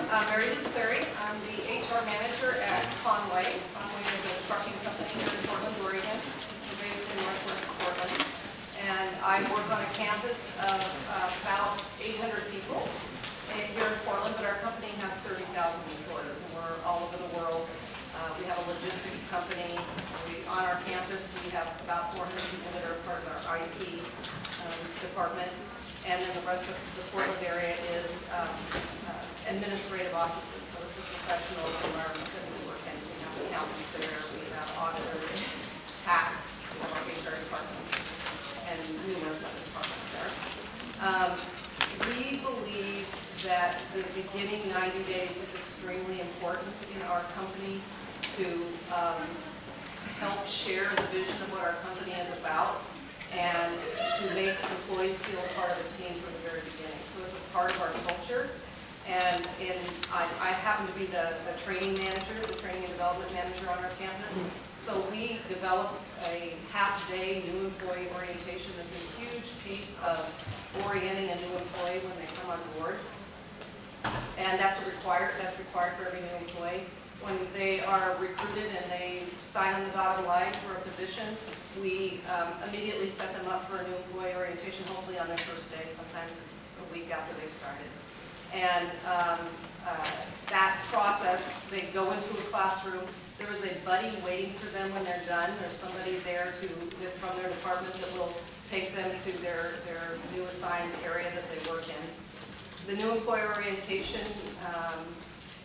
Mary Lou Cleary. I'm the HR manager at Conway. Conway is a trucking company here in Portland, Oregon. We're based in northwest Portland. And I work on a campus of about 800 people here in Portland, but our company has 30,000 employees, and we're all over the world. We have a logistics company. On our campus, we have about 400 people that are part of our IT department. And then the rest of the Portland area is administrative offices, so it's a professional environment that we work in. We have accountants there, we have auditors, tax, we have our HR departments, and numerous other departments there. We believe that the beginning 90 days is extremely important in our company to help share the vision of what our company is about, and to make employees feel part of the team from the very beginning. So it's a part of our culture. And I happen to be the training manager, the training and development manager on our campus. So we develop a half-day new employee orientation that's a huge piece of orienting a new employee when they come on board. And that's required for every new employee. When they are recruited and they sign on the dotted line for a position, we immediately set them up for a new employee orientation, hopefully on their first day. Sometimes it's a week after they've started. And that process, they go into a classroom. There is a buddy waiting for them when they're done. There's somebody there that's from their department that will take them to their new assigned area that they work in. The new employee orientation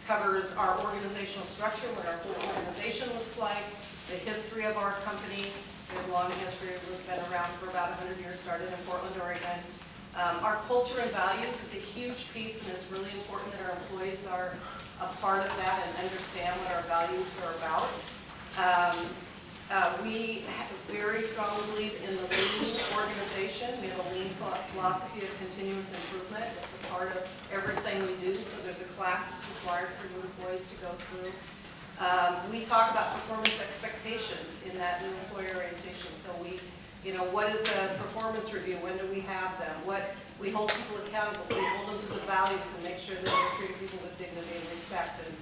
covers our organizational structure, what our whole organization looks like, the history of our company. We have a long history. We've been around for about 100 years, started in Portland, Oregon. Our culture and values is a huge piece, and it's really important that our employees are a part of that and understand what our values are about. We very strongly believe in the lean organization. We have a lean philosophy of continuous improvement. It's a part of everything we do, so there's a class that's required for new employees to go through. We talk about performance expectations in that new employee orientation. So what is a performance review? When do we have them? We hold people accountable. We hold them to the values and make sure that we treat people with dignity and respect, and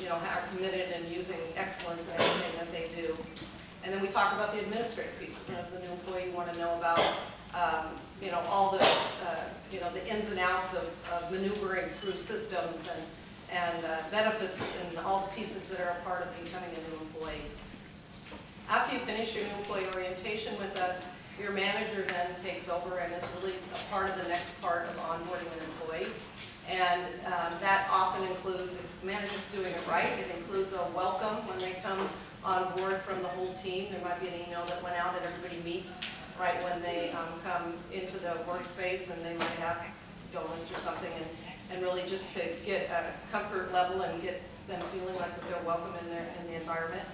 are committed in using excellence in everything that they do. And then we talk about the administrative pieces. And as a new employee, you want to know about all the the ins and outs of maneuvering through systems and benefits and all the pieces that are a part of becoming a new employee. After you finish your new employee orientation with us, your manager then takes over and is really a part of the next part of onboarding an employee. And that often includes, if the manager's doing it right, it includes a welcome when they come on board from the whole team. There might be an email that went out and everybody meets right when they come into the workspace, and they might have donuts or something, and really just to get a comfort level and get them feeling like that they're welcome in the environment.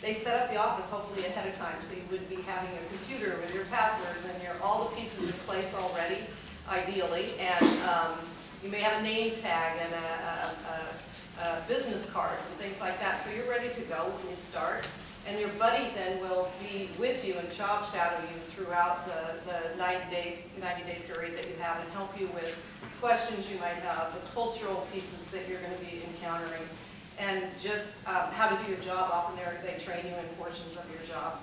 They set up the office hopefully ahead of time, so you would be having a computer with your passwords and all the pieces in place already, ideally, and you may have a name tag and business cards and things like that, so you're ready to go when you start. And your buddy then will be with you and job shadow you throughout the 90-day period that you have, and help you with questions you might have, the cultural pieces that you're going to be encountering, and just how to do your job. Often they train you in portions of your job.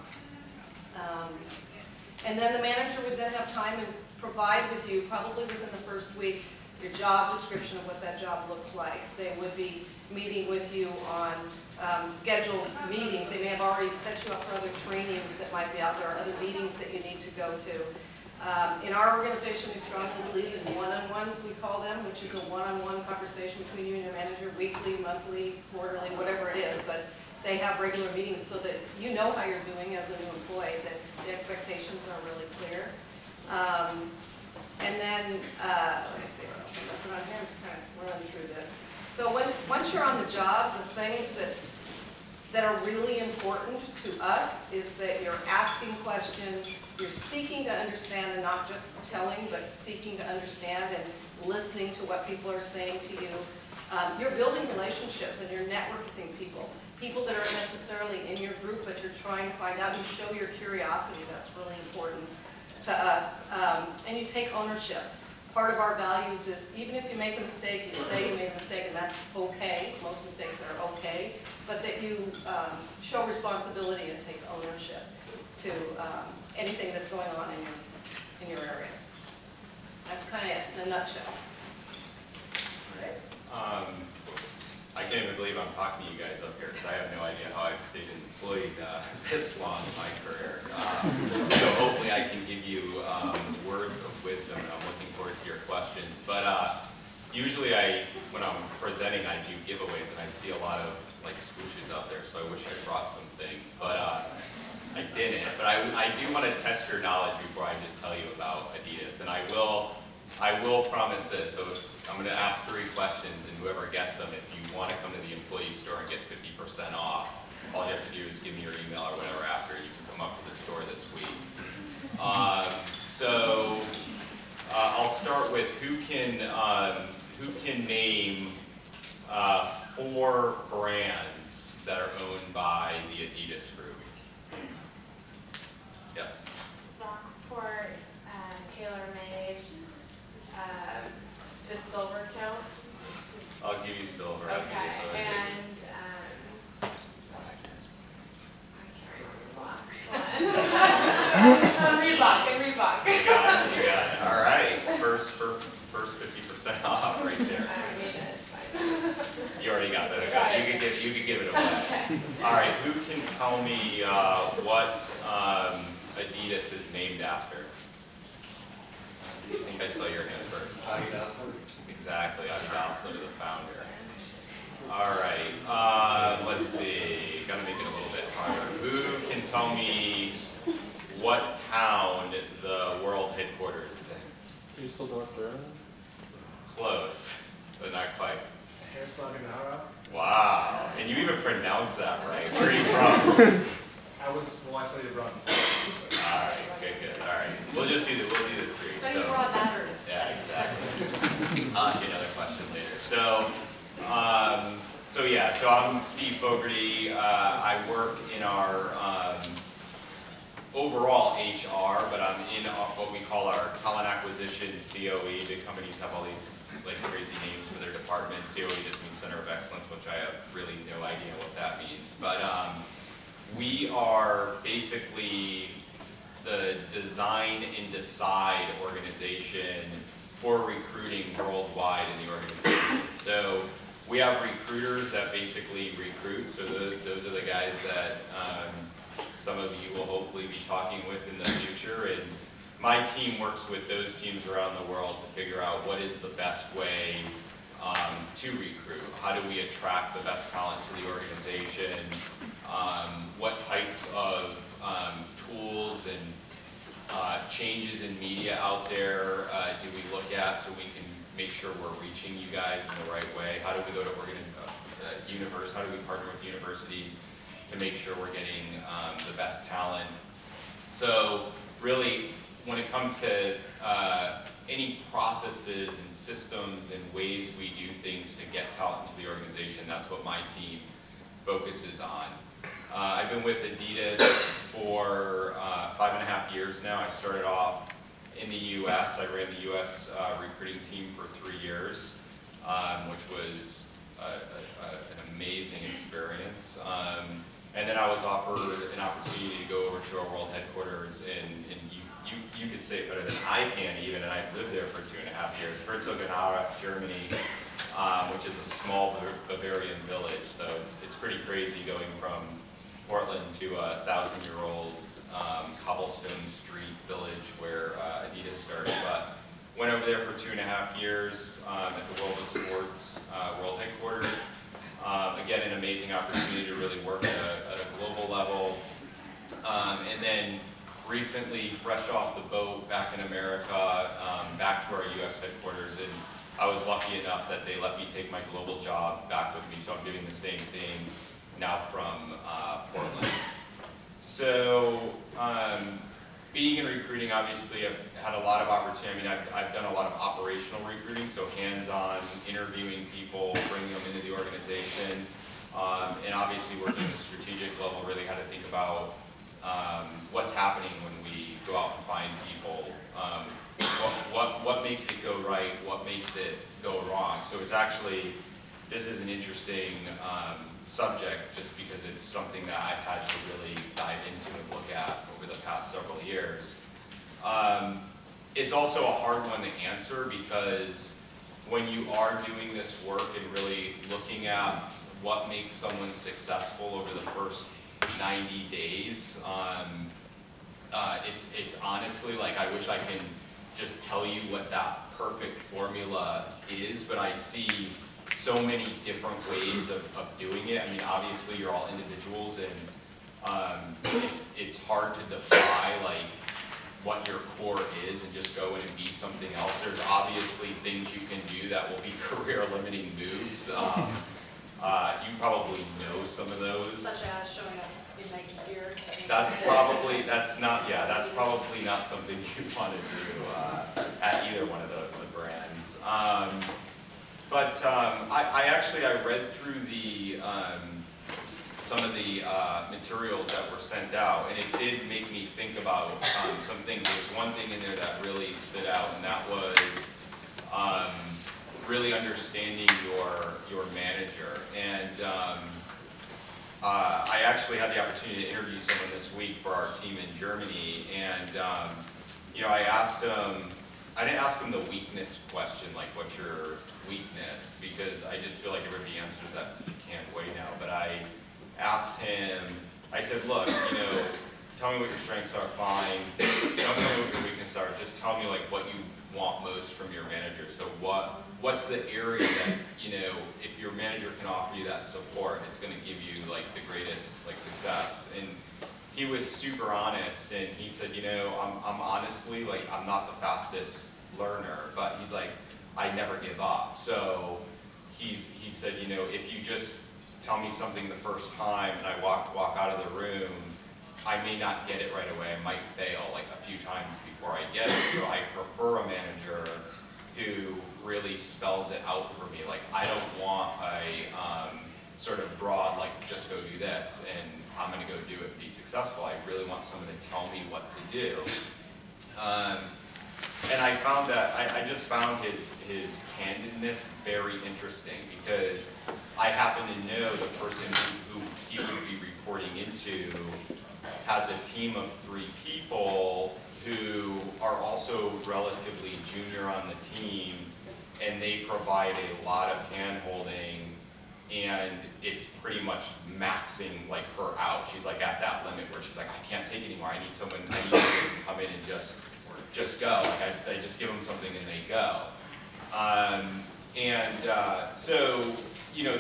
And then the manager would then have time to provide with you, probably within the first week, your job description of what that job looks like. They would be meeting with you on scheduled meetings. They may have already set you up for other trainings that might be out there, or other meetings that you need to go to. In our organization, we strongly believe in one-on-ones, we call them, which is a one-on-one conversation between you and your manager, weekly, monthly, quarterly, whatever it is. But they have regular meetings so that you know how you're doing as a new employee, that the expectations are really clear. And then, let me see what else I'm missing on here. I'm just kind of running through this. So once you're on the job, the things that are really important to us is that you're asking questions, you're seeking to understand, and not just telling, but seeking to understand and listening to what people are saying to you. You're building relationships and you're networking people that aren't necessarily in your group, but you're trying to find out. You show your curiosity. That's really important to us. And you take ownership. part of our values is, even if you make a mistake, you say you made a mistake, and that's okay. Most mistakes are okay, but that you show responsibility and take ownership to anything that's going on in your area. That's kind of it in a nutshell. All right. I can't even believe I'm talking to you guys up here because I have no idea how I've stayed employed this long in my career. So hopefully I can give you words of wisdom, and I'm looking forward to your questions. But usually when I'm presenting, I do giveaways, and I see a lot of like swooshes out there, so I wish I brought some things. But I didn't. But I do want to test your knowledge before I just tell you about Adidas, and I will promise this. So I'm going to ask 3 questions, and whoever gets them, if you want to come to the employee store and get 50% off, all you have to do is give me your email or whatever after. You can come up to the store this week. So I'll start with who can name 4 brands that are owned by the Adidas group. Yes. Rockport, TaylorMade, does silver count? I'll give you silver. Okay, I and I can't remember the last one. Reebok. You got it. You got it. All right. First 50% off right there. I mean, it's fine. You already got that. Okay. You can give it away. Okay. All right. Who can tell me what Adidas is named after? I think I saw your hand first. Adidas. Exactly, Adidas, the founder. All right, let's see. Got to make it a little bit harder. Who can tell me what town the world headquarters is in? Düsseldorf, North Germany. Close, but not quite. Herzogenaurach. Wow, and you even pronounce that right. Where are you from? I studied abroad in All right, good. All right, we'll do the 3. Study abroad matters. Yeah, exactly. I'll ask you another question later. So I'm Steve Fogarty. I work in our overall HR, but I'm in what we call our talent acquisition COE. Big companies have all these like crazy names for their departments. COE just means Center of Excellence, which I have really no idea what that means. But we are basically the design and decide organization for recruiting worldwide in the organization. So we have recruiters that basically recruit. So those are the guys that some of you will hopefully be talking with in the future. And my team works with those teams around the world to figure out what is the best way to recruit. How do we attract the best talent to the organization? What types of tools and changes in media out there do we look at so we can make sure we're reaching you guys in the right way? How do we go to how do we partner with universities to make sure we're getting the best talent? So really, when it comes to any processes and systems and ways we do things to get talent into the organization, that's what my team focuses on. I've been with Adidas for 5.5 years now. I started off in the U.S. I ran the U.S. Recruiting team for 3 years, which was an amazing experience. And then I was offered an opportunity to go over to our world headquarters, and you could say it better than I can even, and I've lived there for 2.5 years. Herzogenaurach, Germany, which is a small Bavarian village. So it's pretty crazy going from Portland to a 1,000-year-old cobblestone street village where Adidas started. But went over there for 2.5 years at the World of Sports World Headquarters. Again, an amazing opportunity to really work at a global level. And then recently, fresh off the boat back in America, back to our U.S. headquarters. And I was lucky enough that they let me take my global job back with me. So I'm doing the same thing now from Portland. So being in recruiting, obviously, I've had a lot of opportunity. I mean, I've done a lot of operational recruiting, so hands-on, interviewing people, bringing them into the organization, and obviously working at a strategic level, really had to think about what's happening when we go out and find people. what makes it go right, what makes it go wrong. So it's actually, this is an interesting subject just because it's something that I've had to really dive into and look at over the past several years. It's also a hard one to answer because when you are doing this work and really looking at what makes someone successful over the first 90 days, it's honestly like I wish I can just tell you what that perfect formula is, but I see so many different ways of doing it. I mean, obviously you're all individuals and it's hard to defy like what your core is and just go in and be something else. There's obviously things you can do that will be career limiting moves. You probably know some of those. Such as showing up in Nike gear. That's probably not something you want to do at either one of the brands. I read through the some of the materials that were sent out, and it did make me think about some things. There was one thing in there that really stood out, and that was really understanding your manager. And I actually had the opportunity to interview someone this week for our team in Germany, and you know, I asked him. I didn't ask him the weakness question, like what's your weakness, because I just feel like everybody answers that to the canned way now. But I asked him, I said, look, you know, tell me what your strengths are, fine. Don't tell me what your weaknesses are. Just tell me like what you want most from your manager. So what's the area that, you know, if your manager can offer you that support, it's going to give you like the greatest like success. And he was super honest, and he said, you know, I'm honestly like, I'm not the fastest learner, but he's like, I never give up. So he said, you know, if you just tell me something the first time and I walk out of the room, I may not get it right away. I might fail like a few times before I get it. So I prefer a manager who really spells it out for me. Like, I don't want a sort of broad, like, just go do this and I'm going to go do it and be successful. I really want someone to tell me what to do. And I found that, I just found his candidness very interesting, because I happen to know the person who he would be reporting into has a team of 3 people who are also relatively junior on the team, and they provide a lot of hand-holding, and it's pretty much maxing like her out. She's like at that limit where she's like, I can't take anymore. I need someone to come in and just go. Like I just give them something and they go. So, you know,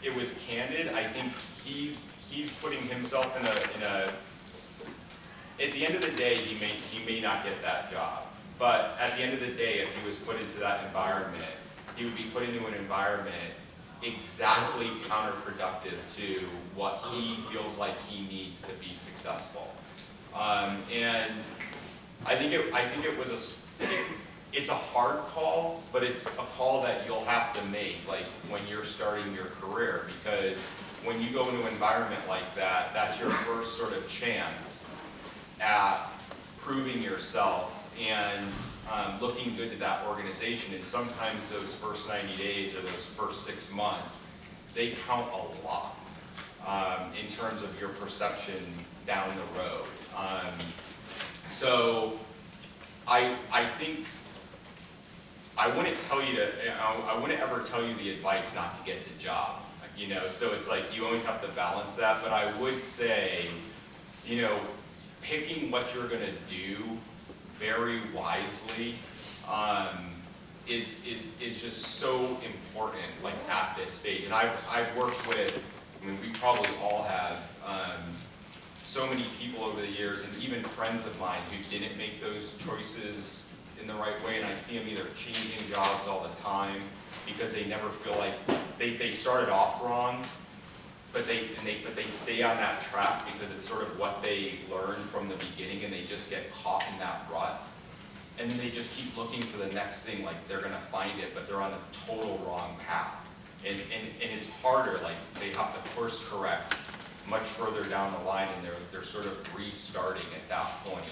it was candid. I think he's putting himself in a at the end of the day, he may not get that job. But at the end of the day, if he was put into that environment, he would be put into an environment exactly counterproductive to what he feels like he needs to be successful. And I think it was it's a hard call, but it's a call that you'll have to make, like when you're starting your career, because when you go into an environment like that, that's your first sort of chance at proving yourself and looking good to that organization. And sometimes those first 90 days or those first 6 months, they count a lot in terms of your perception down the road. So I think I wouldn't ever tell you the advice not to get the job, you know. So it's like you always have to balance that. But I would say, you know, picking what you're going to do very wisely is just so important, like at this stage. And I've worked with, I mean, we probably all have so many people over the years, and even friends of mine who didn't make those choices in the right way, and I see them either changing jobs all the time because they never feel like they started off wrong, but they stay on that track because it's sort of what they learned from the beginning, and they just get caught in that rut, and then they just keep looking for the next thing, like they're going to find it, but they're on a total wrong path, and it's harder. Like they have to course correct much further down the line, and they're sort of restarting at that point.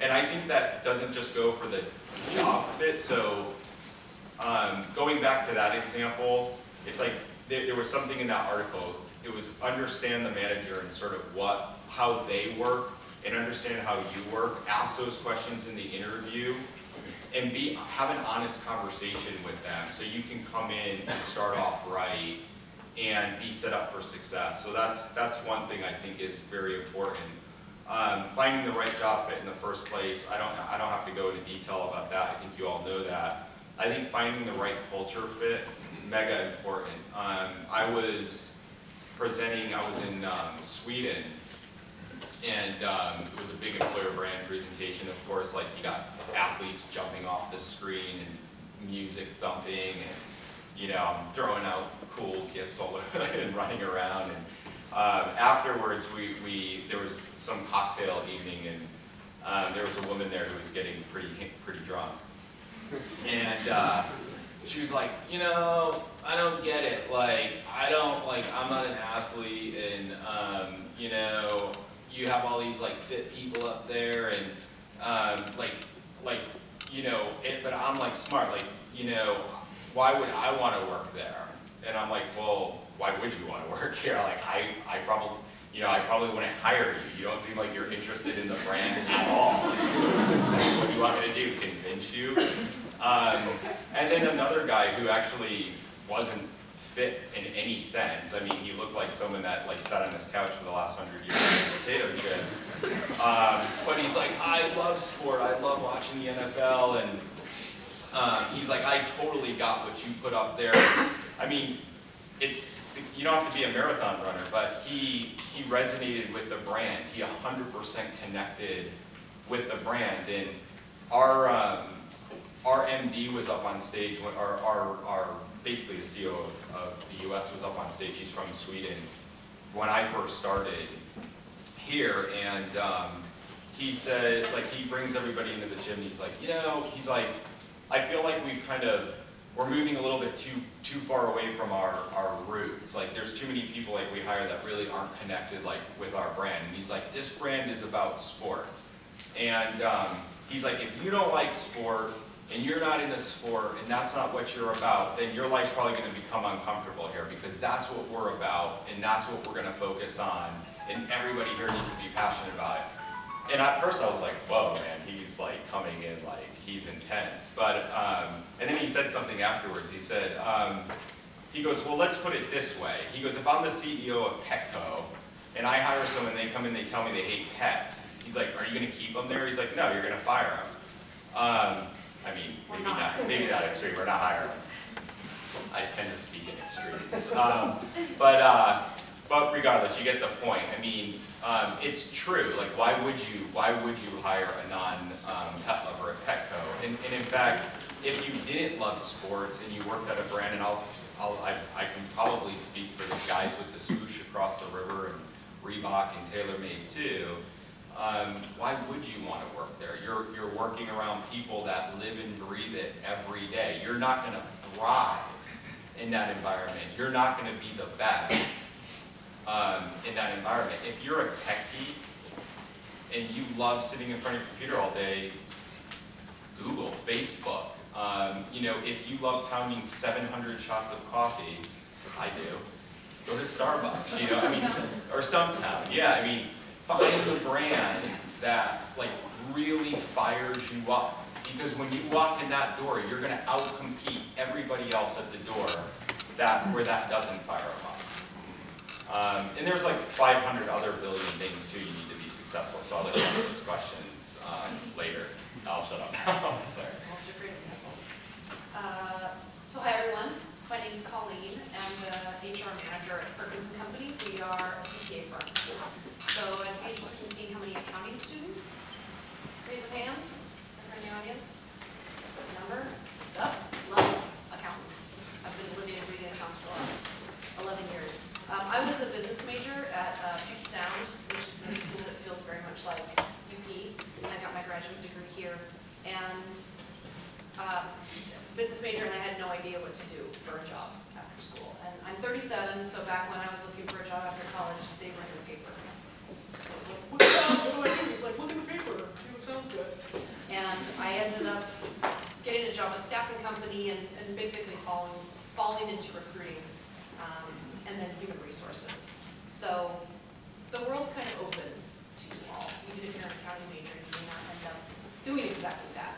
And I think that doesn't just go for the job fit. So going back to that example, it's like there was something in that article. It was understand the manager and sort of how they work and understand how you work. Ask those questions in the interview and have an honest conversation with them so you can come in and start off right and be set up for success. So that's one thing I think is very important. Finding the right job fit in the first place, I don't have to go into detail about that. I think you all know that. I think finding the right culture fit, mega important. I was in Sweden, and it was a big employer brand presentation. Of course, like you got athletes jumping off the screen and music thumping, and I'm throwing out cool gifts all over and running around. And afterwards, there was some cocktail evening, and there was a woman there who was getting pretty drunk, and she was like, I don't get it. I'm not an athlete, and you have all these fit people up there, and but I'm smart. Why would I want to work there? And I'm like, well, why would you want to work here? I probably wouldn't hire you. You don't seem like you're interested in the brand at all. So that's what you want me to do, convince you? And then another guy who actually wasn't fit in any sense. I mean, he looked like someone that sat on his couch for the last 100 years eating potato chips. But he's like, I love sport. I love watching the NFL. And he's like, I totally got what you put up there. I mean, you don't have to be a marathon runner, but he resonated with the brand. He 100% connected with the brand. And our MD was up on stage, our basically the CEO of the US was up on stage. He's from Sweden. When I first started here, and he said, he brings everybody into the gym, and he's like, I feel like we're moving a little bit too far away from our roots. There's too many people we hire that really aren't connected with our brand. And he's like, this brand is about sport. And he's like, if you don't like sport, and you're not into sport, and that's not what you're about, then your life's probably going to become uncomfortable here, because that's what we're about, and that's what we're going to focus on, and everybody here needs to be passionate about it. And at first I was like, whoa, man, he's coming in he's intense. But, and then he said something afterwards. He said, he goes, well, let's put it this way. He goes, if I'm the CEO of Petco, and I hire someone, they come in, they tell me they hate pets, he's like, are you going to keep them there? He's like, no, you're going to fire them. I mean, maybe not extreme. We're not hiring. I tend to speak in extremes. But regardless, you get the point. I mean, it's true. Why would you hire a non-pet lover at Petco? And in fact, if you didn't love sports and you worked at a brand, and I can probably speak for the guys with the swoosh across the river and Reebok and TaylorMade too. Why would you want to work there? You're working around people that live and breathe it every day. You're not going to thrive in that environment. You're not going to be the best in that environment. If you're a techie and you love sitting in front of your computer all day, Google, Facebook. If you love pounding 700 shots of coffee, I do. Go to Starbucks, or Stumptown. Yeah, I mean, find the brand that really fires you up, because when you walk in that door, you're going to outcompete everybody else at the door where that doesn't fire them up. And there's 500 other billion things too you need to be successful. So I'll let you answer those questions later. I'll shut up now. Sorry. Those are great examples. So hi everyone. My name is Colleen. I'm the HR manager at Perkins Co. We are a CPA firm. So I'd be interested in seeing how many accounting students. Raise your hands. In the audience. Number? Love accountants. I've been living and reading accounts for the last 11 years. I was a business major at Puget Sound, which is a school that feels very much like UP. I got my graduate degree here. And business major, and I had no idea what to do for a job after school. And I'm 37, so back when I was looking for a job after college, they were in the paper. So I was like, what do I do? He's like, look in the paper, it sounds good. And I ended up getting a job at a staffing company and basically falling into recruiting and then human resources. So the world's kind of open to you all. Even if you're an accounting major, you may not end up doing exactly that.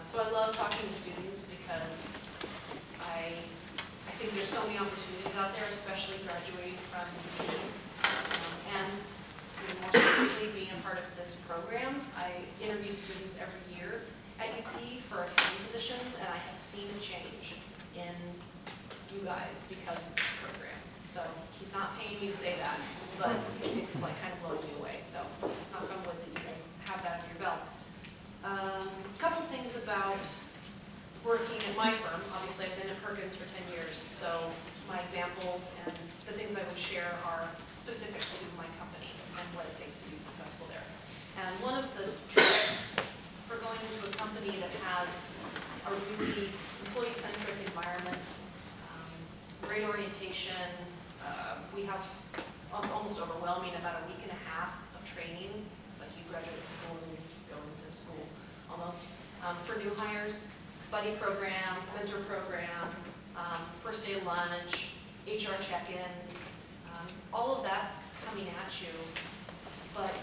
So I love talking to students because I think there's so many opportunities out there, especially graduating from UP. And more specifically, being a part of this program, I interview students every year at UP for accounting positions, and I have seen a change in you guys because of this program. So he's not paying me to say that, but it's like kind of blowing me away. So knock on wood that you guys have that under your belt. A couple things about working at my firm. Obviously, I've been at Perkins for 10 years, so my examples and the things I would share are specific to my company and what it takes to be successful there. And one of the tricks for going into a company that has a really employee-centric environment, great orientation, we have, it's almost overwhelming, about a week and a half of training. It's like you graduate from school and you go into school almost. For new hires, buddy program, mentor program, first day of lunch, HR check-ins, all of that coming at you. But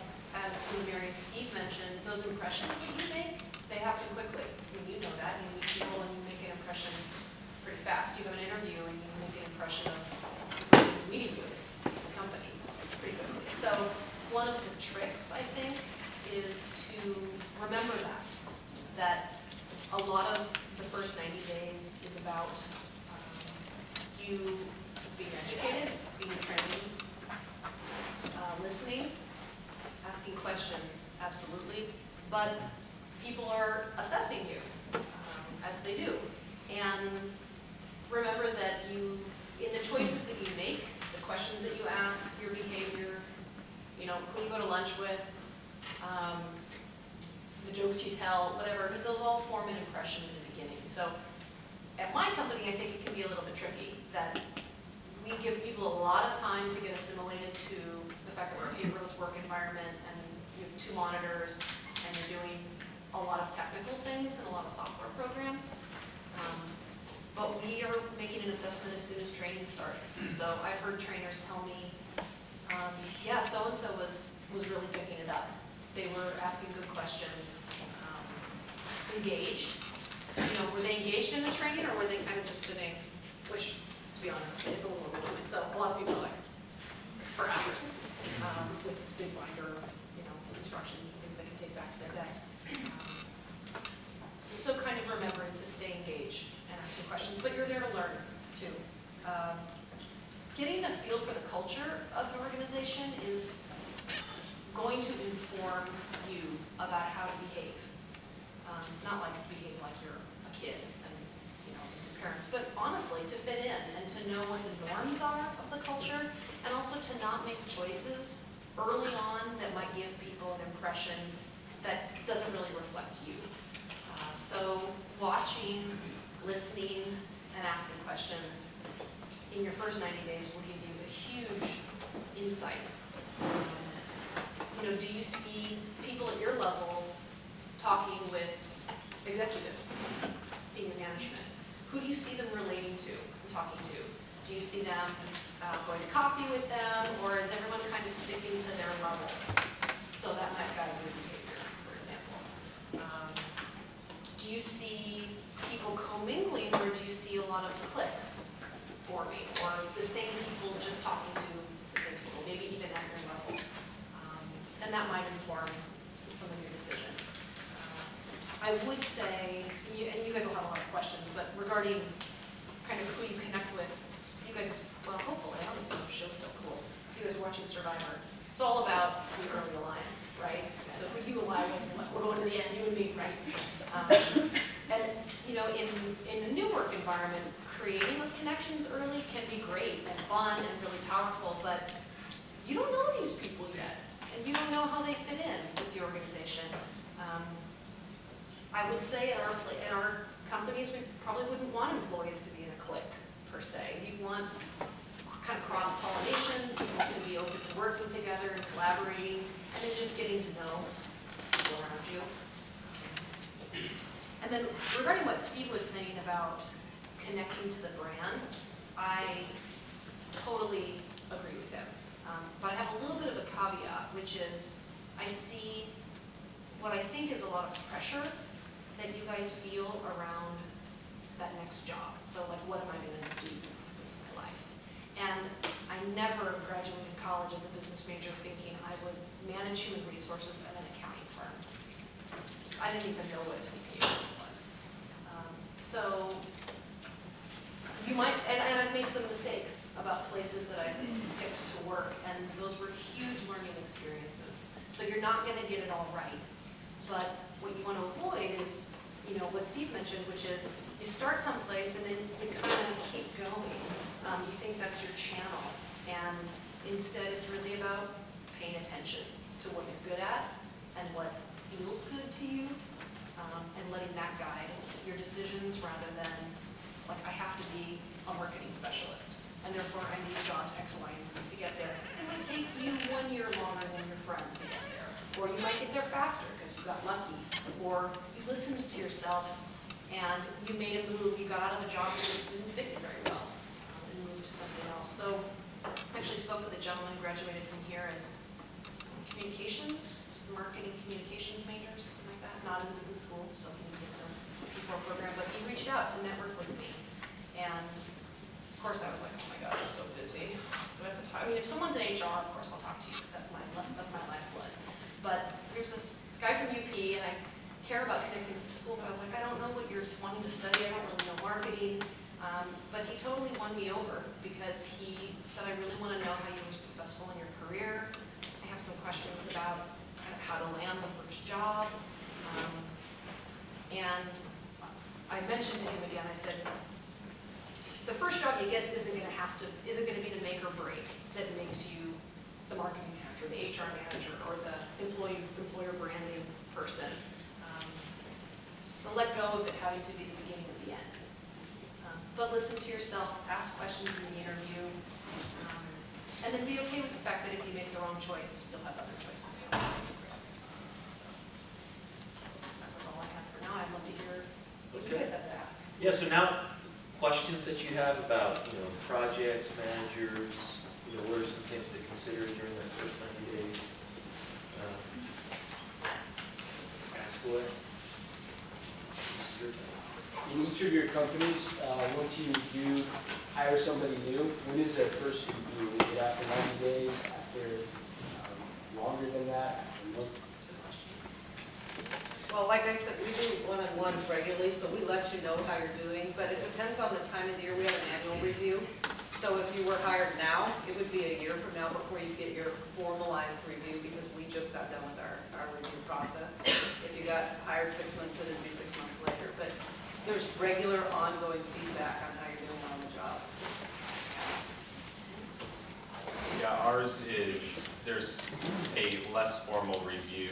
as Mary and Steve mentioned, those impressions that you make, they happen quickly. I mean, you know that. You meet people and you make an impression pretty fast. You have an interview and you make an impression of the person who's meeting you in the company pretty quickly. So one of the tricks, I think, is to remember that a lot of the first 90 days is about you being educated, being trained, listening, asking questions, absolutely, but people are assessing you as they do. And remember that you, in the choices that you make, the questions that you ask, your behavior, you know, who you go to lunch with, the jokes you tell, whatever, those all form an impression in the beginning. So at my company, I think it can be a little bit tricky that we give people a lot of time to get assimilated to the fact that we're a paperless work environment and you have 2 monitors and you're doing a lot of technical things and a lot of software programs. But we are making an assessment as soon as training starts. So I've heard trainers tell me, yeah, so-and-so was really picking it up. They were asking good questions, engaged. You know, were they engaged in the training or were they kind of just sitting, which, to be honest, it's a little overwhelming. So a lot of people are like, for hours, with this big binder of, you know, instructions and things they can take back to their desk. So kind of remembering to stay engaged and asking questions, but you're there to learn, too. Getting a feel for the culture of an organization is going to inform you about how to behave. Not like behave like you're a kid and, you know, your parents, but honestly to fit in and to know what the norms are of the culture, and also to not make choices early on that might give people an impression that doesn't really reflect you. So watching, listening, and asking questions in your first 90 days will give you a huge insight. You know, do you see people at your level talking with executives, senior management? Who do you see them relating to and talking to? Do you see them going to coffee with them, or is everyone kind of sticking to their level? So that might guide your behavior, for example. Do you see people commingling, or do you see a lot of cliques forming, or the same people just talking to the same people, maybe even at your level? And that might inform some of your decisions. I would say, and you guys will have a lot of questions, but regarding kind of who you connect with, you guys have, well, hopefully, I don't know if the show's still cool. You guys are watching Survivor. It's all about the early alliance, right? So who you align with, we're going to the end, you and me, right? And, you know, in a new work environment, creating those connections early can be great and fun and really powerful, but you don't know these people yet, and you don't know how they fit in with the organization. I would say at our companies, we probably wouldn't want employees to be in a clique, per se. You'd want kind of cross-pollination, people to be open to working together and collaborating, and then just getting to know people around you. And then regarding what Steve was saying about connecting to the brand, I totally agree with him. But I have a little bit of a caveat, which is I see what I think is a lot of pressure that you guys feel around that next job. So like, what am I going to do with my life? And I never graduated college as a business major thinking I would manage human resources at an accounting firm. I didn't even know what a CPA was. So you might, and I've made some mistakes about places that I've picked to work, and those were huge learning experiences. So you're not going to get it all right. But what you want to avoid is, you know, what Steve mentioned, which is you start someplace and then you kind of keep going. You think that's your channel, and instead it's really about paying attention to what you're good at and what feels good to you, and letting that guide your decisions rather than, like, I have to be a marketing specialist, and therefore I need jobs X, Y, and Z to get there. It might take you 1 year longer than your friend to get there, or you might get there faster because you got lucky, or you listened to yourself and you made a move, you got out of a job that didn't fit you very well, and moved to something else. So I actually spoke with a gentleman who graduated from here as communications, marketing communications major, something like that, not in business school, so he didn't get the P4 program, but he reached out to network with me. And of course I was like, oh my God, I'm so busy. Do I have to talk? I mean, if someone's in HR, of course I'll talk to you because that's my lifeblood. But there's this guy from UP, and I care about connecting with the school, but I was like, I don't know what you're wanting to study. I don't really know marketing. But he totally won me over because he said, I really want to know how you were successful in your career. I have some questions about kind of how to land the first job. And I mentioned to him again, I said, the first job you get isn't going to be the make or break that makes you the marketing manager, the HR manager, or the employer branding person. So let go of it having to be the beginning of the end. But listen to yourself, ask questions in the interview, and then be okay with the fact that if you make the wrong choice, you'll have other choices. So that was all I have for now. I'd love to hear what you guys have to ask. Yeah, so now, questions that you have about, you know, projects, managers, you know, what are some things to consider during that first 90 days? Ask away. This is your time. In each of your companies, once you do hire somebody new, when is their first review? Is it after 90 days, after longer than that, after a month? Well, like I said, we do one-on-ones regularly, so we let you know how you're doing, but it depends on the time of the year. We have an annual review. So if you were hired now, it would be a year from now before you get your formalized review, because we just got done with our review process. If you got hired 6 months in, it'd be 6 months later. But there's regular ongoing feedback on how you're doing on the job. Yeah, ours is, there's a less formal review.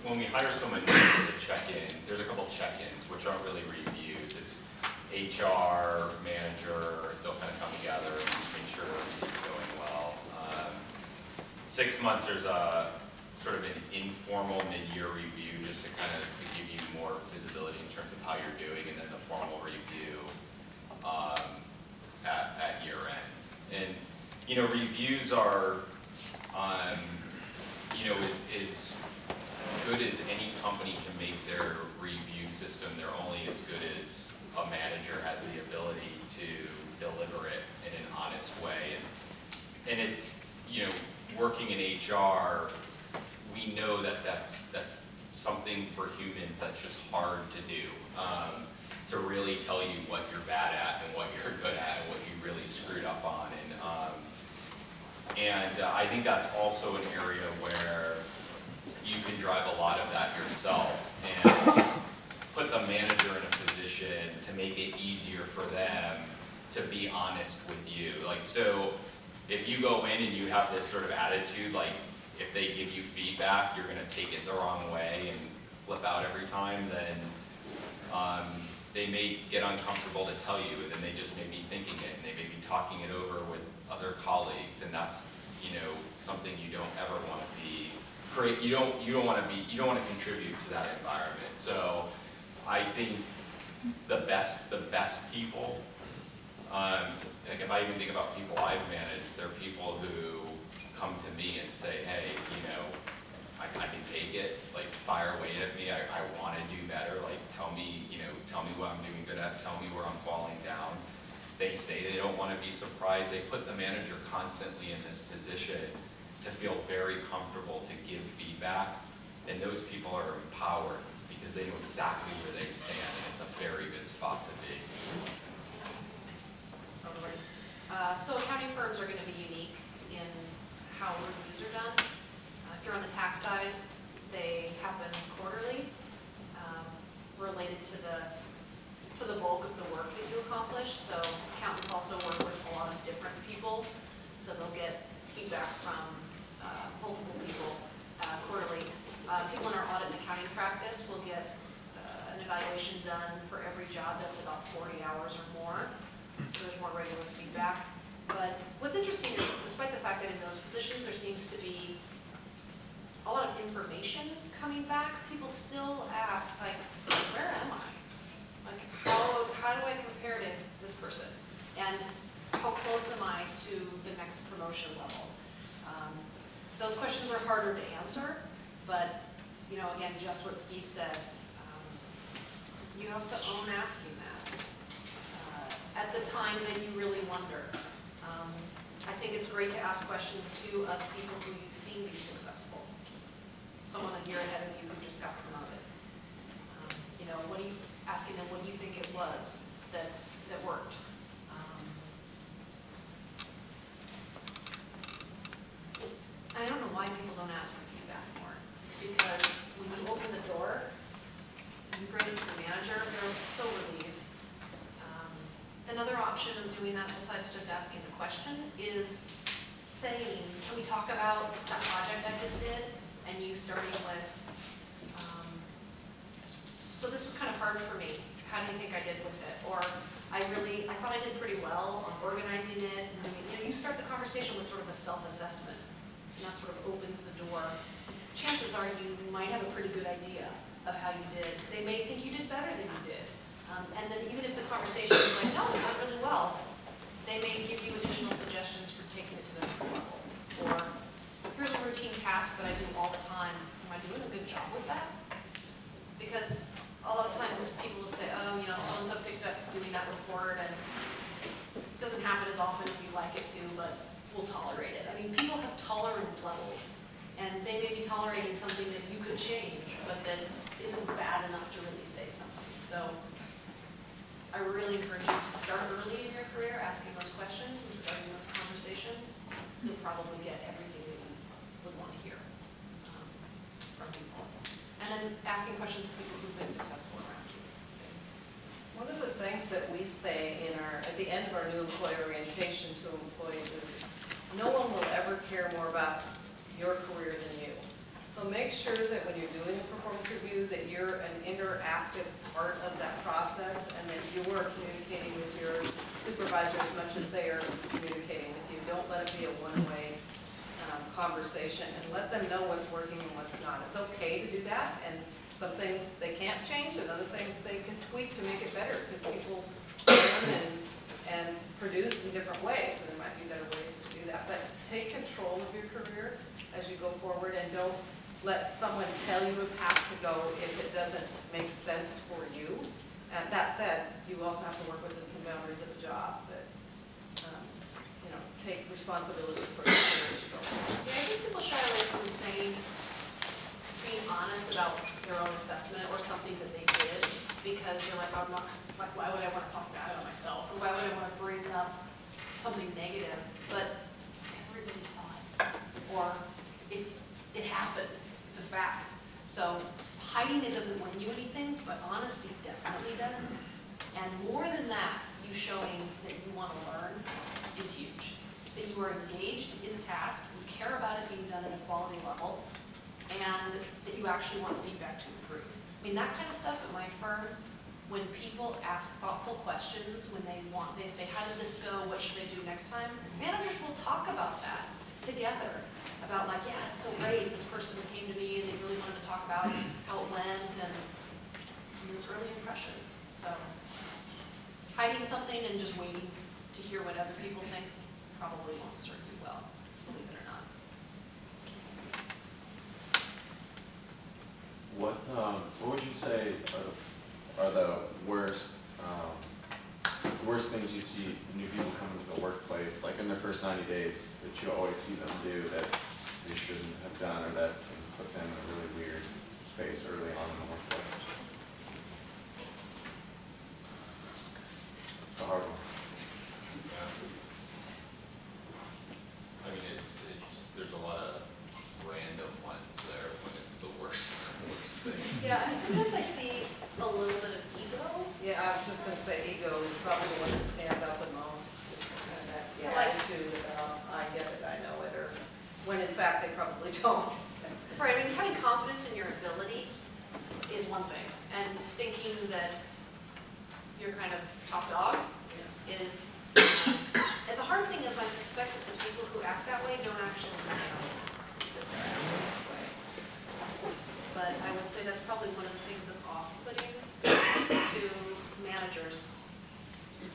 When we hire someone new to check in, there's a couple check-ins, which aren't really reviews. It's HR, manager, they'll kind of come together and make sure everything's going well. 6 months, there's a sort of an informal mid-year review just to kind of give you more visibility in terms of how you're doing, and then the formal review at year end. And, you know, reviews are, you know, is good as any company can make their review system. They're only as good as a manager has the ability to deliver it in an honest way. And it's, you know, working in HR, we know that that's something for humans that's just hard to do. To really tell you what you're bad at and what you're good at and what you really screwed up on. And I think that's also an area where you can drive a lot of that yourself and put the manager in a position to make it easier for them to be honest with you. Like, so if you go in and you have this sort of attitude, like if they give you feedback, you're going to take it the wrong way and flip out every time, then they may get uncomfortable to tell you, and then they just may be thinking it, and they may be talking it over with other colleagues, and that's, you know, something you don't ever want to be, you don't want to contribute to that environment. So I think the best people, like if I even think about people I've managed, they're people who come to me and say, hey, you know, I can take it, like fire away at me, I want to do better, like tell me what I'm doing good at, tell me where I'm falling down. They say they don't want to be surprised. They put the manager constantly in this position to feel very comfortable to give feedback, and those people are empowered because they know exactly where they stand, and it's a very good spot to be. Totally. So accounting firms are going to be unique in how reviews are done. If you're on the tax side, they happen quarterly, related to the bulk of the work that you accomplish. So accountants also work with a lot of different people, so they'll get feedback from multiple people quarterly. People in our audit and accounting practice will get an evaluation done for every job that's about 40 hours or more, so there's more regular feedback. But what's interesting is, despite the fact that in those positions there seems to be a lot of information coming back, people still ask, like, where am I? Like, how do I compare to this person? And how close am I to the next promotion level? Those questions are harder to answer, but, you know, again, just what Steve said, you have to own asking that. At the time that you really wonder. I think it's great to ask questions, too, of people who you've seen be successful. Someone a year ahead of you who just got promoted. You know, asking them, what do you think it was that worked? I don't know why people don't ask for feedback more, because when you open the door, you bring it to the manager, they're so relieved. Another option of doing that, besides just asking the question, is saying, can we talk about that project I just did? And you starting with, so this was kind of hard for me. How do you think I did with it? Or I thought I did pretty well on organizing it. And doing, you know, you start the conversation with sort of a self-assessment, and that sort of opens the door. Chances are you might have a pretty good idea of how you did. They may think you did better than you did. And then even if the conversation is like, no, you went really well, they may give you additional suggestions for taking it to the next level. Or here's a routine task that I do all the time. Am I doing a good job with that? Because a lot of times people will say, oh, you know, so-and-so picked up doing that report, and it doesn't happen as often as we like it to, but we'll tolerate it. I mean, people have tolerance levels, and they may be tolerating something that you could change, but that isn't bad enough to really say something. So I really encourage you to start early in your career asking those questions and starting those conversations. You'll probably get everything that you would want to hear from people. And then asking questions of people who've been successful around you. One of the things that we say at the end of our new employee orientation to employees is, no one will ever care more about your career than you. So make sure that when you're doing a performance review that you're an interactive part of that process, and that you are communicating with your supervisor as much as they are communicating with you. Don't let it be a one-way conversation, and let them know what's working and what's not. It's okay to do that, and some things they can't change, and other things they can tweak to make it better, because people learn and produce in different ways, and there might be better ways to do that. But take control of your career as you go forward, and don't let someone tell you a path to go if it doesn't make sense for you. And that said, you also have to work within some boundaries of the job, but you know, take responsibility for the career as you go forward. Yeah, I think people shy away from saying, being honest about their own assessment or something that they did, because you're like, I'm not, like, why would I want to talk bad about myself, or why would I want to bring up something negative? But everybody saw it, or it happened. It's a fact. So hiding it doesn't win you anything, but honesty definitely does. And more than that, you showing that you want to learn is huge. That you are engaged in the task, you care about it being done at a quality level, and that you actually want feedback to improve. I mean, that kind of stuff at my firm, when people people ask thoughtful questions when they say, how did this go, what should I do next time? Managers will talk about that together, about like, yeah, it's so great, this person came to me and they really wanted to talk about how it went and these early impressions. So hiding something and just waiting to hear what other people think probably won't serve you well, believe it or not. What would you say are the worst things you see new people come into the workplace, like in their first 90 days, that you always see them do that they shouldn't have done, or that can put them in a really weird space early on in the workplace? It's a hard one. I mean, there's a lot of random ones there when it's the worst thing. Yeah, I mean, sometimes I see a little bit of ego. Yeah, I was just gonna say ego is probably the one that stands out the most, just kind of that Yeah, like- attitude about, I get it, I know it, or when in fact they probably don't. Right, I mean, having confidence in your ability is one thing, and thinking that you're kind of top dog is, and the hard thing is I suspect that the people who act that way don't actually know that they're acting that way. But I would say that's probably one of the things that's off-putting to managers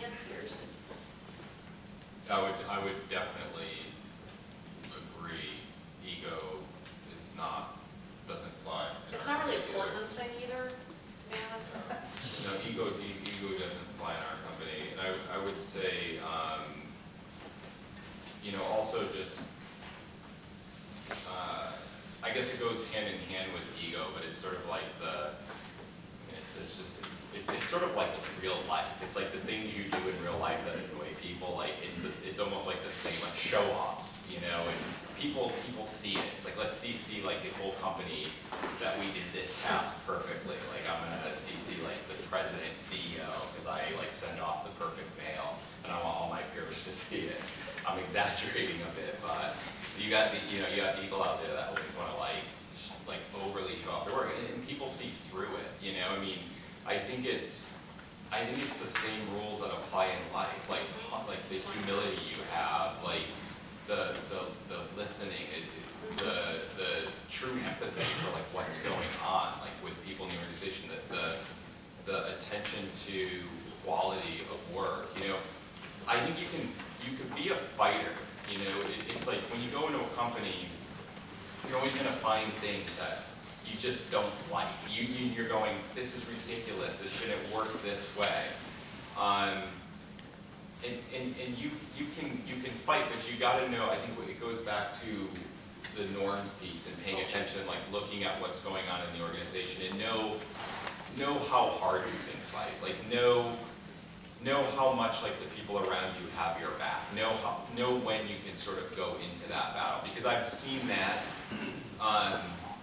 and peers. I would definitely agree. Ego doesn't fly. It's not really a Portland thing either, to be honest. No, ego doesn't fly in our company. And I would say, also just, I guess it goes hand in hand with ego, but it's sort of like it's sort of like real life. It's like the things you do in real life that annoy people. Like it's almost like the same, like show-offs, and people see it. It's like, let's CC like the whole company that we did this task perfectly. Like I'm gonna CC like the president, CEO, because I like send off the perfect mail, and I want all my peers to see it. I'm exaggerating a bit, but you got people out there that always want to like overly show off their work, and people see through it. I mean, I think it's the same rules that apply in life, like the humility you have, like the listening, the true empathy for like what's going on, like with people in the organization, the attention to quality of work. I think you could be a fighter. It's like when you go into a company, you're always going to find things that you just don't like. You're going, this is ridiculous. This shouldn't work this way. And you can fight, but you got to know. I think it goes back to the norms piece and paying attention, like looking at what's going on in the organization, and know how hard you can fight. Like know how much like the people around you have your back. Know when you can sort of go into that battle, because I've seen that.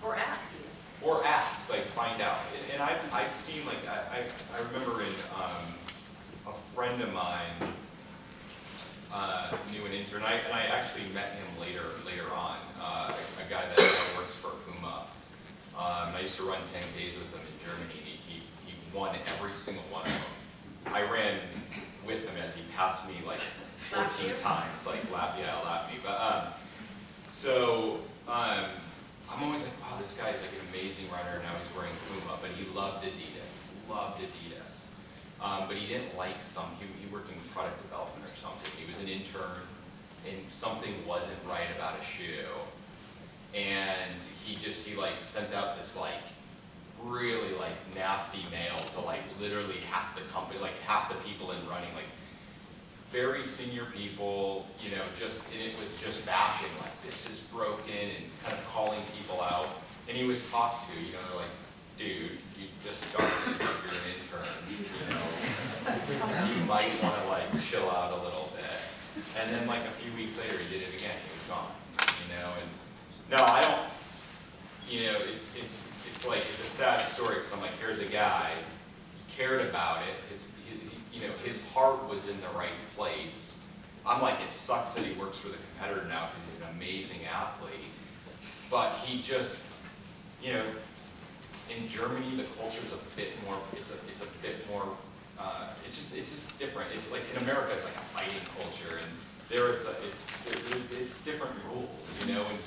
Or ask even. Or ask, like find out. And I've seen like I remember in a friend of mine knew an intern, and I actually met him later on. A guy that works for Puma. I used to run 10Ks with him in Germany, and he won every single one of them. I ran with him as he passed me like 14 times, like lap me. But I'm always like, wow, this guy's like an amazing runner. Now he's wearing Puma, but he loved Adidas. But he didn't like he worked in product development or something. He was an intern, and something wasn't right about a shoe. And he like sent out this like really like nasty mail to like literally half the company, like half the people in running, like very senior people, and it was just bashing like this is broken and kind of calling people out. And he was talked to, they're like, dude, you just started, like you're an intern, you might want to like chill out a little bit. And then like a few weeks later, he did it again. He was gone, And no, I don't. It's like it's a sad story because I'm like, here's a guy, he cared about it. His heart was in the right place. I'm like, it sucks that he works for the competitor now because he's an amazing athlete. But he just, in Germany, the culture's a bit more. It's a bit more just different. It's like in America, it's like a fighting culture, and there it's different rules, you know. And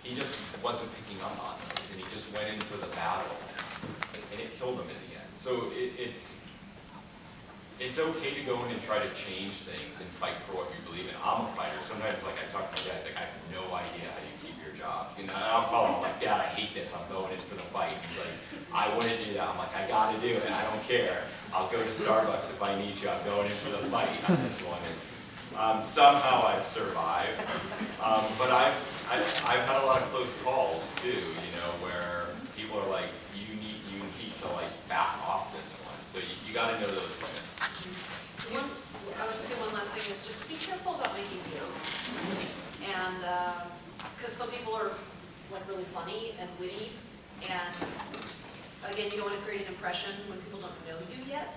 he just wasn't picking up on those, and he just went in for the battle, and it killed him in the end. So it's okay to go in and try to change things and fight for what you believe in. I'm a fighter. Sometimes, like, I talk to my dad, like, I have no idea how you keep your job. You know, and I'll call him, like, Dad, I hate this. I'm going in for the fight. He's like, I wouldn't do that. I'm like, I got to do it. I don't care. I'll go to Starbucks if I need to. I'm going in for the fight on this one. And somehow I've survived. But I've had a lot of close calls, too, you know, where people are like, you need to, like, back off this one. So you got to know those limits. I would just say one last thing is just be careful about making jokes. And, because some people are like really funny and witty, and again, you don't want to create an impression when people don't know you yet,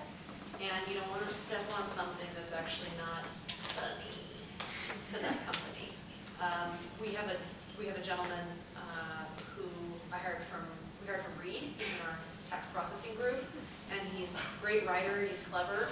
and you don't want to step on something that's actually not funny to that company. We have a gentleman who we hired from Reed. He's in our tax processing group, and he's a great writer, he's clever,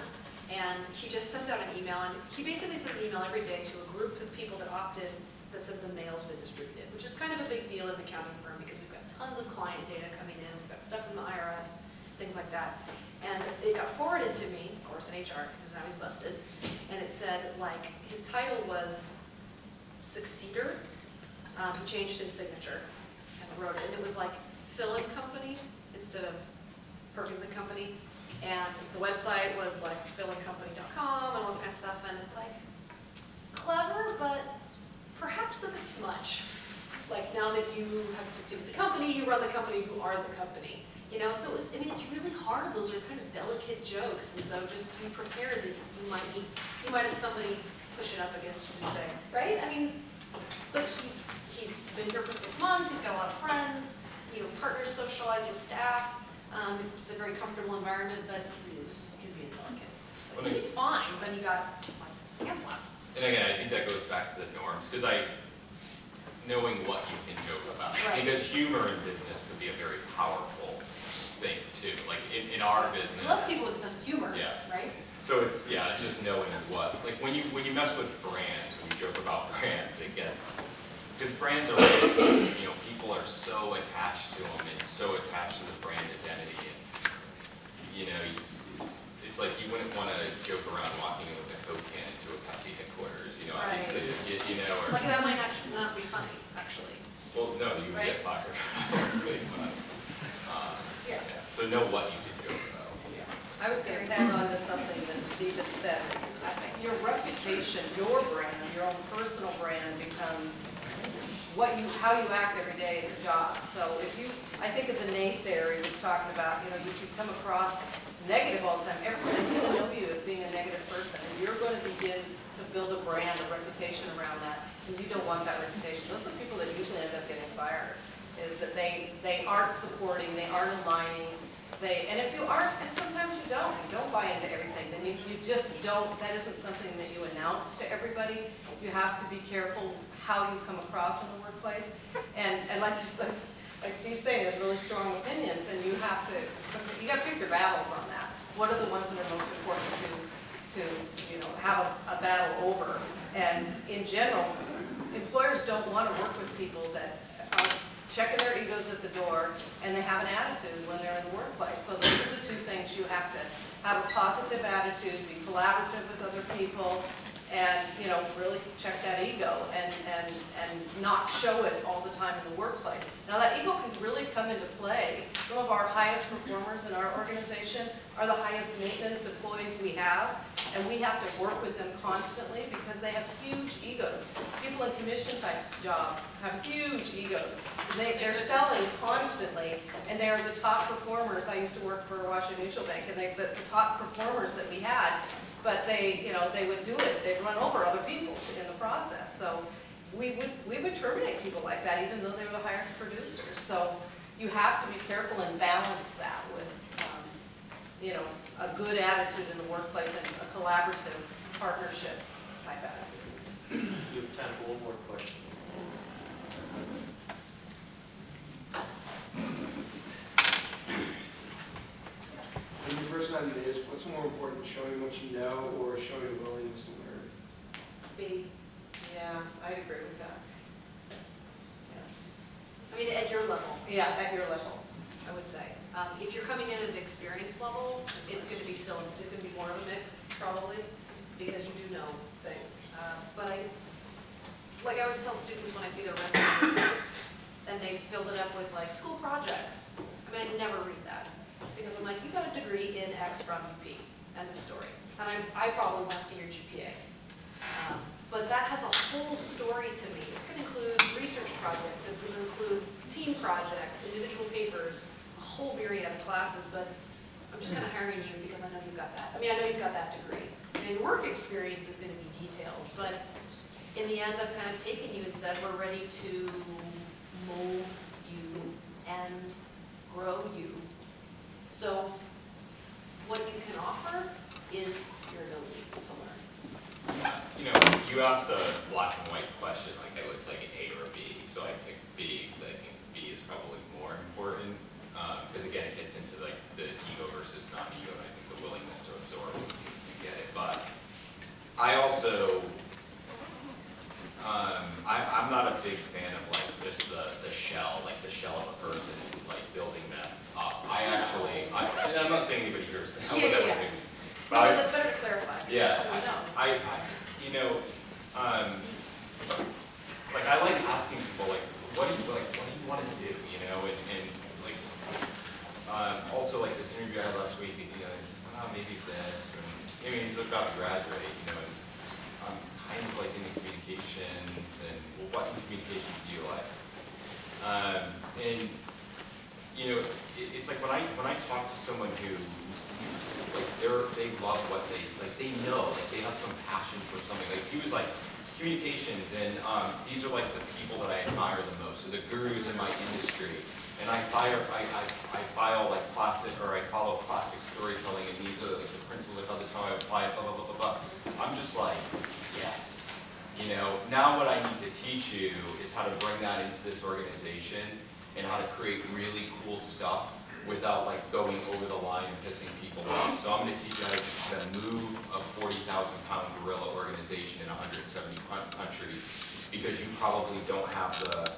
and he just sent out an email, and he basically sends an email every day to a group of people that opted that says the mail's been distributed, which is kind of a big deal in the accounting firm because we've got tons of client data coming in, we've got stuff from the IRS, things like that. And it got forwarded to me, of course, in HR, because now he's busted, and it said, like, his title was Succeeder. He changed his signature and wrote it, and it was like Phil and Company instead of Perkins and Company. And the website was like philandcompany.com and all this kind of stuff, and it's like clever, but perhaps a bit too much. Like, now that you have succeeded the company, you run the company, you are the company. You know, so it was, I mean, it's really hard. Those are kind of delicate jokes, and so just be prepared that you might have somebody push it up against you to say, right? I mean, but he's been here for 6 months, he's got a lot of friends, you know, partners socialize with staff. It's a very comfortable environment, but it's just going to be delicate. Like, he's fine, but he got like hand slapped. And again, I think that goes back to the norms, because knowing what you can joke about. Right. Because humor in business can be a very powerful thing too. Like in our business. Less people with a sense of humor, yeah. right? So it's, yeah, just knowing what, like when you mess with brands, when you joke about brands, it gets, because brands are really things, you know, people are so attached to them and so attached to the brand identity. And, you know, it's like you wouldn't want to joke around walking in with a Coke can into a Pepsi headquarters, you know, Right. obviously, you know, or. Like that might actually not be funny, actually. Well, no, you would Right. get fired. Really, but, Yeah. yeah. So know what you can joke about. I was going to tag on to something that Steve had said. I think your reputation, your brand, your own personal brand becomes how you act every day at your job. So if I think of the naysayer he was talking about, you know, you come across negative all the time. Everybody's going to know you as being a negative person, and you're going to begin to build a brand, a reputation around that, and you don't want that reputation. Those are the people that usually end up getting fired, is that they aren't supporting, they aren't aligning, and if you aren't, and sometimes you don't buy into everything, then you just don't, that isn't something that you announce to everybody. You have to be careful how you come across in the workplace, and like Steve's saying, there's really strong opinions, and you got to pick your battles on that. What are the ones that are most important to you know, have a battle over? And in general, employers don't want to work with people that are checking their egos at the door and they have an attitude when they're in the workplace. So those are the two things. You have to have a positive attitude, be collaborative with other people, and, you know, really check that ego and not show it all the time in the workplace. Now that ego can really come into play. Some of our highest performers in our organization are the highest maintenance employees we have, and we have to work with them constantly because they have huge egos. People in commission type jobs have huge egos. They're selling constantly, and they're the top performers. I used to work for Washington Mutual Bank, and they're the top performers that we had. But they would do it. They'd run over other people in the process. So we would terminate people like that, even though they were the highest producers. So you have to be careful and balance that with, you know, a good attitude in the workplace and a collaborative partnership type attitude. You have time for one more question. When you first 90 days, what's more important, showing what you know or showing a willingness to learn? B. Yeah, I'd agree with that. I mean, at your level, Yeah, at your level. I would say. If you're coming in at an experience level, it's going to be more of a mix, probably, because you do know things. But like I always tell students when I see their resumes, and they filled it up with like school projects. I mean, I never read that, because I'm like, you got a degree in X from UP, end of story. And I probably want to see your GPA. But that has a whole story to me. It's going to include research projects, it's going to include team projects, individual papers, a whole myriad of classes, but I'm just kind of hiring you because I know you've got that. I mean, I know you've got that degree. And your work experience is going to be detailed, but in the end, I've kind of taken you and said, we're ready to mold you and grow you. So what you can offer is your ability to learn. You know, you asked a black and white question, like it was like an A or a B, so I picked B because I think B is probably more important. Because again, it gets into like the ego versus non-ego, and I think the willingness to absorb, you get it. But I also, I'm not a big fan of like just the shell, like the shell of a person, like building that up. And I'm not saying anybody here is No, that's better to clarify. Yeah, I know. you know, like I like asking people like, what do you want to do, you know, and like, also like this interview I had last week, you know, it's maybe this, or maybe he's about to graduate, you know, and I'm kind of like into communications, and well, what in communications do you like? And you know, it's like when I talk to someone who like they love what they know, like they have some passion for something. Like he was like communications, and these are like the people that I admire the most, so the gurus in my industry. And I follow like classic, or I follow classic storytelling, and these are like the principles of how this, how I apply it, blah blah blah blah blah. I'm just like, yes, you know. Now what I need to teach you is how to bring that into this organization and how to create really cool stuff without like going over the line and pissing people off. So I'm going to teach you how to move a 40,000-pound gorilla organization in 170 countries, because you probably don't have the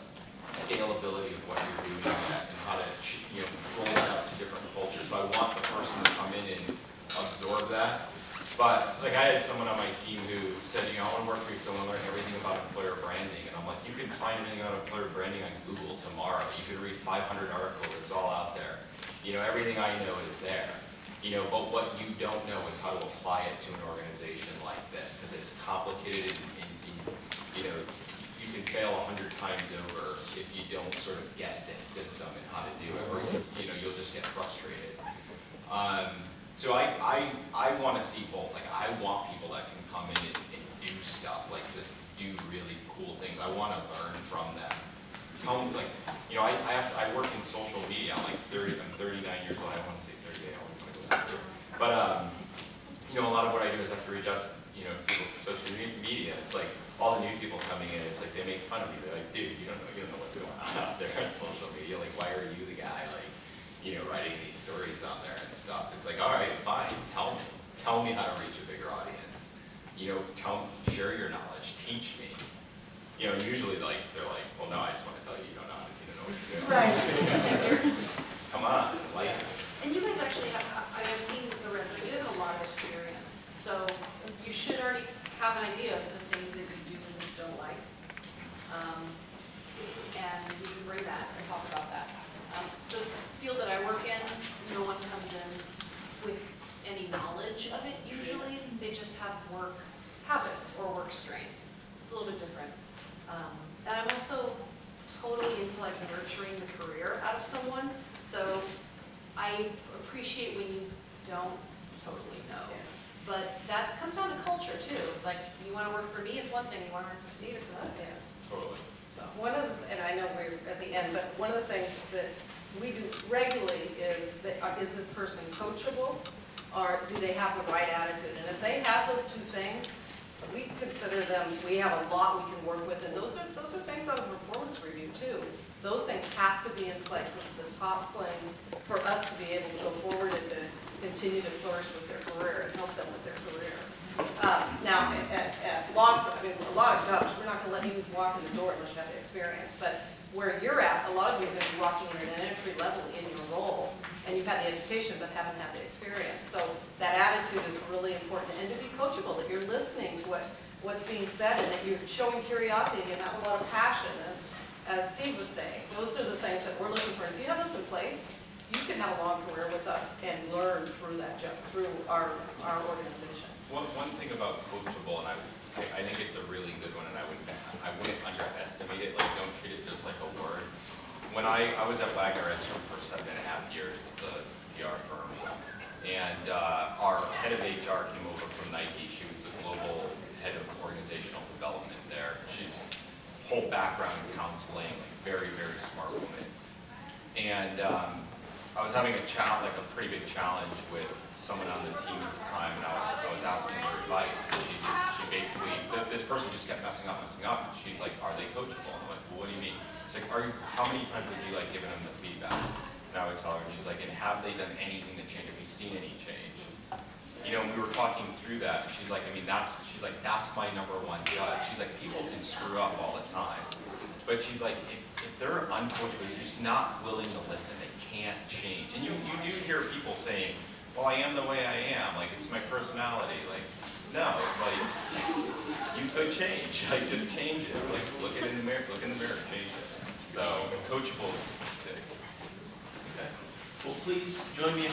scalability of what you're doing yet, and how to roll that up to different cultures. So I want the person to come in and absorb that. But like I had someone on my team who said, you know, I want to work for you because I want to learn everything about employer branding. And I'm like, you can find anything about employer branding on Google tomorrow. You can read 500 articles. It's all out there. You know, everything I know is there. You know, but what you don't know is how to apply it to an organization like this, because it's complicated, and you know, you can fail 100 times over if you don't sort of get this system and how to do it, or you know, you'll just get frustrated. So I want to see both. Like I want people that can come in and do stuff, like just do really cool things. I want to learn from them. Tell them, like, you know, I work in social media. I'm like 30. I'm 39 years old. I don't want to say 38. I always want to go back there. But you know, a lot of what I do is I have to reach out, you know, people from social media. It's like all the new people coming in. It's like they make fun of me. They're like, dude, you don't know what's going on out there on social media. Like, why are you the guy, like, you know, writing these stories on there and stuff? It's like, all right, fine. Tell me how to reach a bigger audience. You know, share your knowledge. Teach me. You know, usually like they're like, well, no, I just want to tell you, you don't know what you're doing. Right. It's easier. Come on, like. And you guys actually have, I mean, I've seen the resume, you guys have a lot of experience. So you should already have an idea of the things that you do and don't like. And you can bring that and talk about that. The field that I work in, no one comes in with any knowledge of it usually. They just have work habits or work strengths. It's a little bit different. And I'm also totally into like nurturing the career out of someone. So I appreciate when you don't totally know. But that comes down to culture too. It's like, you want to work for me, it's one thing. You want to work for Steve, it's another thing. Totally. So and I know we're at the end, but one of the things that we do regularly is this person coachable, or do they have the right attitude? And if they have those two things, we consider them, we have a lot we can work with, and those are things out of performance review too. Those things have to be in place. Those are the top things for us to be able to go forward and to continue to flourish with their career and help them with their career. Now, at lots, I mean, a lot of jobs, we're not going to let you walk in the door unless you have the experience. But where you're at, a lot of you are going to be walking in at an entry level in your role, and you've had the education but haven't had the experience. So that attitude is really important, and to be coachable, that you're listening to what's being said, and that you're showing curiosity and you have a lot of passion, as Steve was saying. Those are the things that we're looking for. If you have those in place, you can have a long career with us and learn through that job, through our organization. One thing about coachable, and I think it's a really good one, and I wouldn't underestimate it. Like, don't treat it just like a word. When I was at Wagner Edstrom for 7.5 years, it's a PR firm, and our head of HR came over from Nike. She was the global head of organizational development there. She's whole background in counseling, like very, very smart woman. And I was having a pretty big challenge with someone on the team at the time, and I was asking her advice, and she basically, this person just kept messing up. And she's like, "Are they coachable?" And I'm like, "Well, what do you mean?" She's like, "How many times have you given them the feedback?" And I would tell her, and she's like, "And have they done anything to change? Have you seen any change?" You know, we were talking through that. She's like, that's my number one judge. She's like, people can screw up all the time. But she's like, if they're uncoachable, you're just not willing to listen, they can't change. And you do hear people saying, well, I am the way I am, like it's my personality. Like, no, it's like, you could change, like just change it. Like look in the mirror, change it. So coachable is big. Okay. Well, please join me in